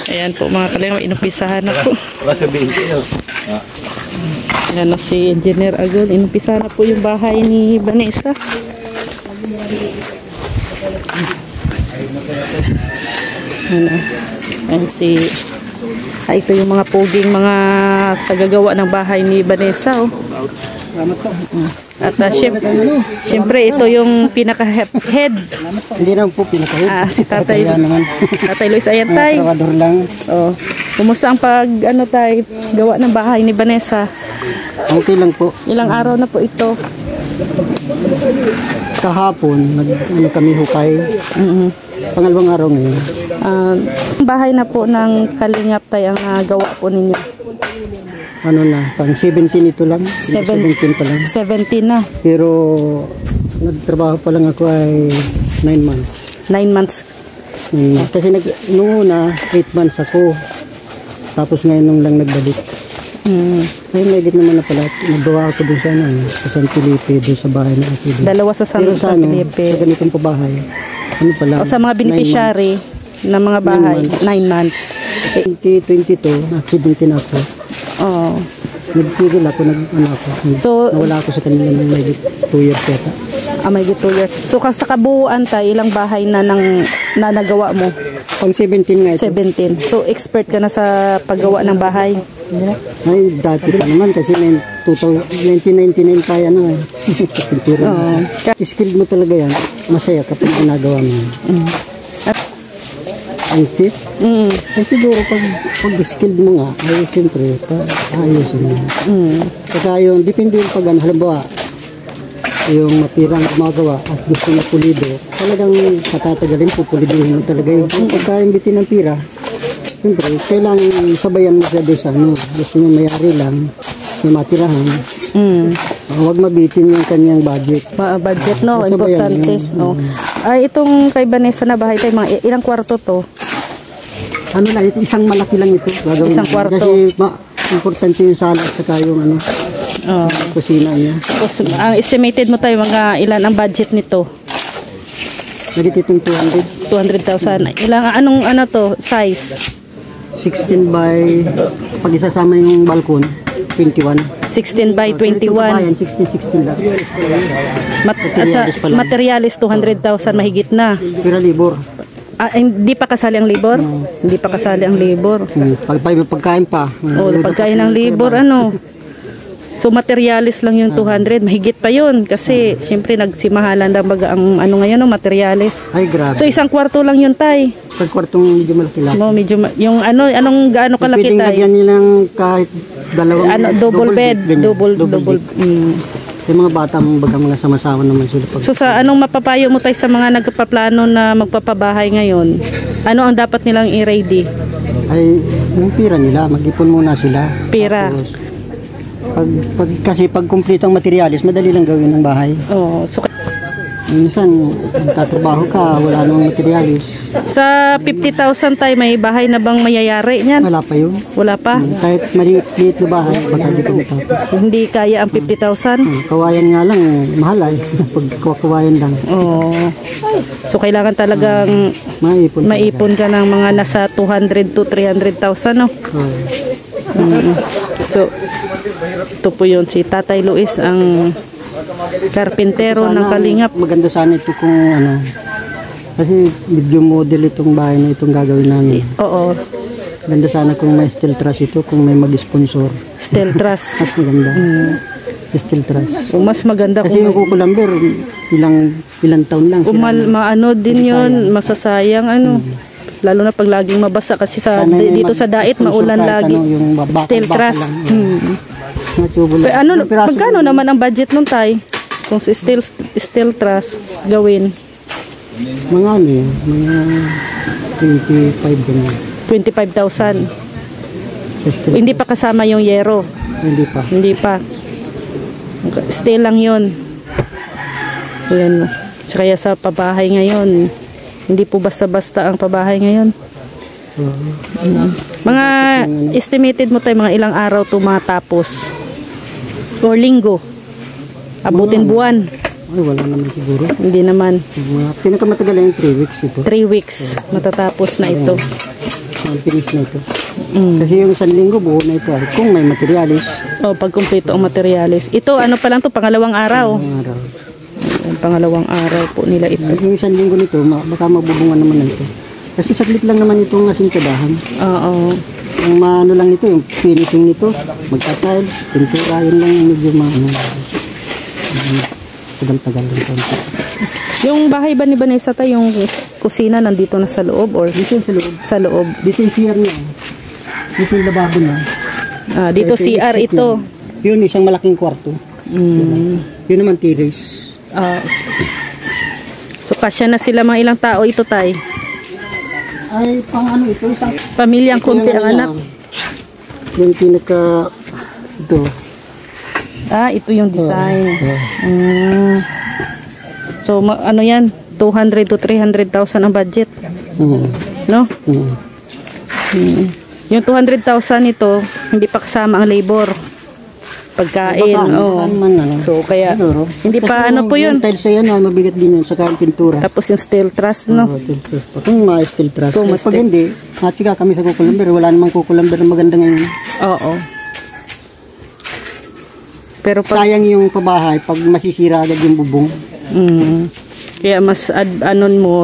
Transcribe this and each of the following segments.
Ayan po mga kalingap, inumpisahan na po. Ayan na si Engineer Agol. Inumpisahan na po yung bahay ni Vanessa. Ayan si... ito yung mga poging mga tagagawa ng bahay ni Vanessa. Oh. At syempre ito yung pinaka-head. Hindi naman po pinaka-head. Si Tatay Luis. Ayan tay. Trabador lang. Oh. Kumusta ang gawa ng bahay ni Vanessa? Okay lang po. Ilang araw na po ito? Kahapon, kami hukay. Pangalawang araw ngayon. Bahay na po ng Kalingap tay ang gawa po ninyo. Ano na, pang 17 ito lang. 17 pa lang. 17 na. Pero nagtrabaho pa lang ako ay 9 months. 9 months. Kasi noong una, 8 months ako. Tapos ngayon nung lang nagbalik. Ay, medit naman na pala. Nagawa ako doon sa San Felipe, doon sa bahay na ako. Dalawa sa San Felipe. Sa ganitong pabahay. Ano pala? O sa mga beneficiary ng mga bahay, 9 months. 2022, accident na ako. Oo. Nagpigil ako, So, nawala ako sa kanila ng may 2 years yata. May 2 years. So, sa kabuuan tayo, ilang bahay na nagawa mo? Pang 17 nga ito. 17. So, expert ka na sa paggawa ng bahay? Ay, dati pa naman kasi 1999 tayo Skilled mo talaga yan. Masaya kapag ginagawa mo. Ang tip? Ay siguro pag skilled mo nga, ay siyempre, ayusin mo. Saka yung, depende yung pag halimbawa, yung mapirang gumagawa at gusto na pulido, talagang patatagalin, pupuliduhin mo talaga yung pagkaimbitin ng pira. Siyempre, kailangan sabayan mo siya doon sa gusto nyo mayari lang, may matirahan. Huwag mabitin yung kanyang budget. Budget, no? Importante. Ay, itong kay Vanessa na bahay tayo, mga ilang kwarto to? Ano lang, isang malaki lang ito. Isang kwarto. Kasi importante yung sala at saka yung kusina niya. Tapos, ang estimated mo tayo, mga ilan ang budget nito? Nagit itong 200,000. Ilang, to, size? 16 by, pag isasama yung balkon, 21. 16 by 21. 16 lang. Materialis 200,000 mahigit na. Pero libor. Hindi pa kasali ang libor? Hindi pa kasali ang libor. Pagkain pa. Pagkain ng libor, So materialis lang yung 200, mahigit pa yun kasi syempre nagsimahalan na baga ang ngayon materialis. Ay grabe. So isang kwarto lang yun tay. Isang kwartong medyo malaki lang. Yung gaano kalaki tay? Pwedeng lagyan nilang kahit dalawang double bed. Yung mga bata mong bagang mga sama-sama naman sila. So sa anong mapapayo mo tay sa mga nagpaplano na magpapabahay ngayon? Ano ang dapat nilang i-ready? Ay yung pira nila, mag-ipon muna sila. Pira. Tapos, kasi pag kumpletong materialis, madali lang gawin ng bahay. So minsan, tatrabaho ka, wala namang materialis. Sa 50,000 tayo, may bahay na bang mayayari niyan? Wala pa yun. Wala pa? Kahit maliit na bahay, baka di ko matapos. Hindi kaya ang 50,000? Kawayan nga lang, mahal ay. Pag kawayan lang. So kailangan talagang maipon ka ng mga nasa 200 to 300,000, no? So, ito po yun si Tatay Luis, ang karpintero ng Kalingap. Maganda sana ito kung kasi medyo model itong bahay na itong gagawin namin. Oo. Maganda sana kung may steel truss ito, kung may mag-sponsor. Steel truss. Mas maganda. Steel truss. Mas maganda kasi yung kukulamber, ilang taon lang. Din yun, masasayang lalo na pag laging mabasa kasi dito sa Dait maulan lagi. Steel truss. Magkano naman ang budget nung tay? Kung steel truss gawin? Mga 25 ganyan. 25,000. Hindi pa kasama yung yero. Hindi pa. Steel lang yun. Ayan. Kaya sa pabahay ngayon, hindi po basta-basta ang pabahay ngayon. Mga estimated mo tayo, mga ilang araw ito matapos? Or linggo? Abutin buwan? Ay, wala naman siguro. Hindi naman. Pinakamatagal yung 3 weeks ito. 3 weeks matatapos na ito. ang finish na ito. Kasi yung 1 linggo buo na ito kung may materialis. Pag kumpleto ang materialis. Ito, ano pa lang to, pangalawang araw. Pangalawang araw po nila ito. Yung 1 linggo nito, baka mabubungan naman na ito. Kasi saglit lang naman itong asintadahan. Oo. Ang maano lang nito, yung finishing nito, magta-tile, pintura, yun lang medyo maano. Tagal-tagal lang ito. Yung bahay ba ni Vanessa tayo, yung kusina nandito na sa loob or dito sa loob? Sa loob. Dito yung CR niya. Dito yung lababo niya. Dito CR ito. Yun, isang malaking kwarto. Yun naman terrace. So kasya na sila mga ilang tao ito tay? Ay, pang ano ito? Isang pamilyang kunti ang anak. Yung pinaka ito. Ito yung design. So, ano yan? 200 to 300,000 ang budget. No? Yung 200,000 ito, hindi pa kasama ang labor. Pagkain. So, kaya, hindi pa ano po yun. Yung tiles yan, mabigat din yun, saka ang pintura. Tapos yung steel truss, no? Kung mga steel truss. Pag hindi, natika kami sa kukulamber. Wala namang kukulamber na maganda ngayon. Oo. Pero sayang yung pabahay pag masisira agad yung bubong. Kaya mas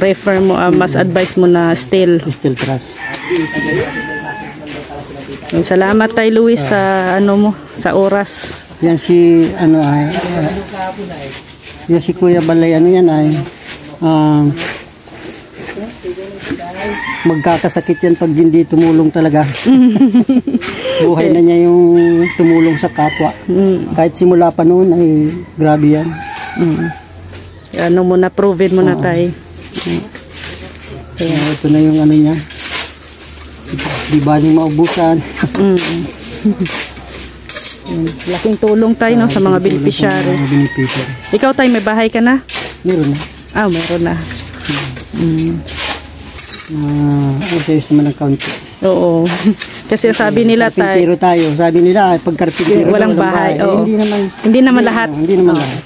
refer mo, mas advice mo na steel truss. Salamat tay Luis sa sa oras. Yan si yan si Kuya Balay magkakasakit yan pag hindi tumulong talaga. Buhay na niya yung tumulong sa kapwa. Kahit simula pa noon ay grabe yan. Proven mo na tay. Ito na yung niya. Di ba yung maubusan? Laking tulong tayo sa mga beneficiary. Ikaw tayo, may bahay ka na? Meron na. Meron na. Ayos naman ang kaunti. Oo. Kasi sabi nila karpintero tayo. Sabi nila, pag karpintero walang bahay. Hindi naman lahat. Hindi naman lahat.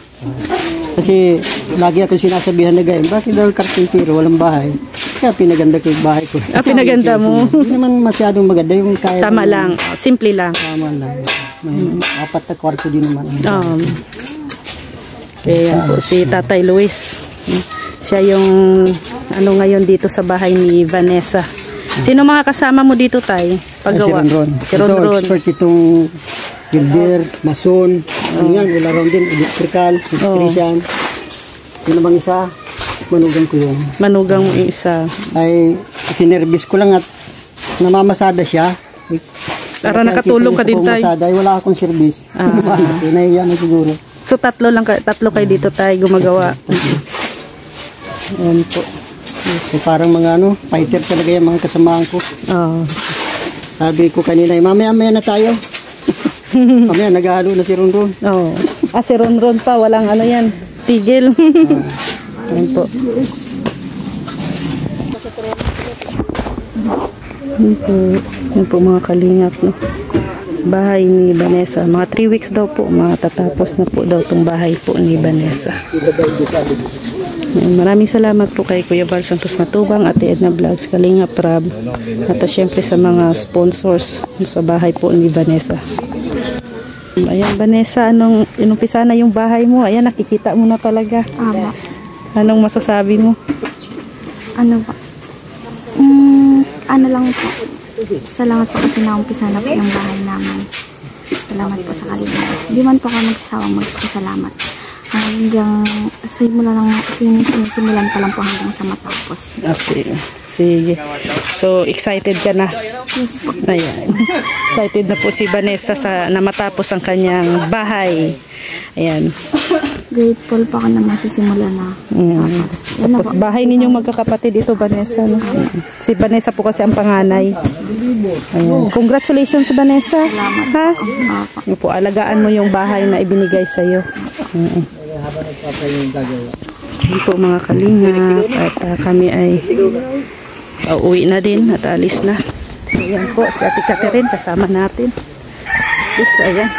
Kasi lagi ako sinasabihan na ganyan, bakit daw karpintero, walang bahay? Kaya pinaganda ko yung bahay ko. Pinaganda mo? Hindi naman masyadong maganda yung kaya. Tama lang. Simple lang. Tama lang. May 4 na kwarto din naman. Kaya po si Tatay Luis. Siya yung ngayon dito sa bahay ni Vanessa. Sino mga kasama mo dito tay? Paggawa? Si Ronron. Expert itong builder, mason, all around din, electrical, electrician. Yun namang isa, manugang ko yun. Manugang mo yung isa. Ay, sinervice ko lang at namamasada siya. Para nakatulong ka din tayo. Ay, wala akong service. Nahiya na siguro. So tatlo kayo dito tayo gumagawa. Ayan po. So parang mga fighter talaga yung mga kasamahan ko. Sabi ko kanina, mamaya na tayo. Mamaya naghahalo na si Ronron. Si Ronron pa, walang yan, tigil. Ayan po. Ayan po mga kalingap, bahay ni Vanessa. Mga 3 weeks daw po, matatapos na po daw itong bahay po ni Vanessa. Maraming salamat po kay Kuya Val Santos Matubang, Ate Edna Vlogs, Kalingap Rab, at syempre sa mga sponsors sa bahay po ni Vanessa. Ayan Vanessa, inumpisa na yung bahay mo? Ayan, nakikita mo na talaga. Anong masasabi mo? Ano lang po. Salamat po kasi naumpisa na po yung bahay namin. Salamat po sa Kalingap. Hindi man po ako magsasawang magpasalamat. Hanggang sinisimulan pa lang po hanggang sa matapos. Okay. Sige. So, excited ka na? Yes po. Ayan. Excited na po si Vanessa na matapos ang kanyang bahay. Ayan. Grateful pa ako na masisimulan na. Tapos bahay ninyong magkakapatid ito, Vanessa. No? Si Vanessa po kasi ang panganay. Ayan. Congratulations, Vanessa. Salamat. Ha? Po, alagaan mo yung bahay na ibinigay sa'yo. Ayan po mga kalingap. At kami ay uwi na din at alis na. Ayan po, si Ate Catherine kasama natin. Yes, ayan.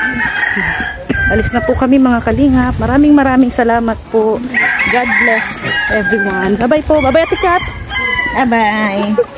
Alis na po kami mga kalingap. Maraming salamat po. God bless everyone. Bye-bye po. Bye-bye Ate Cat. Bye-bye.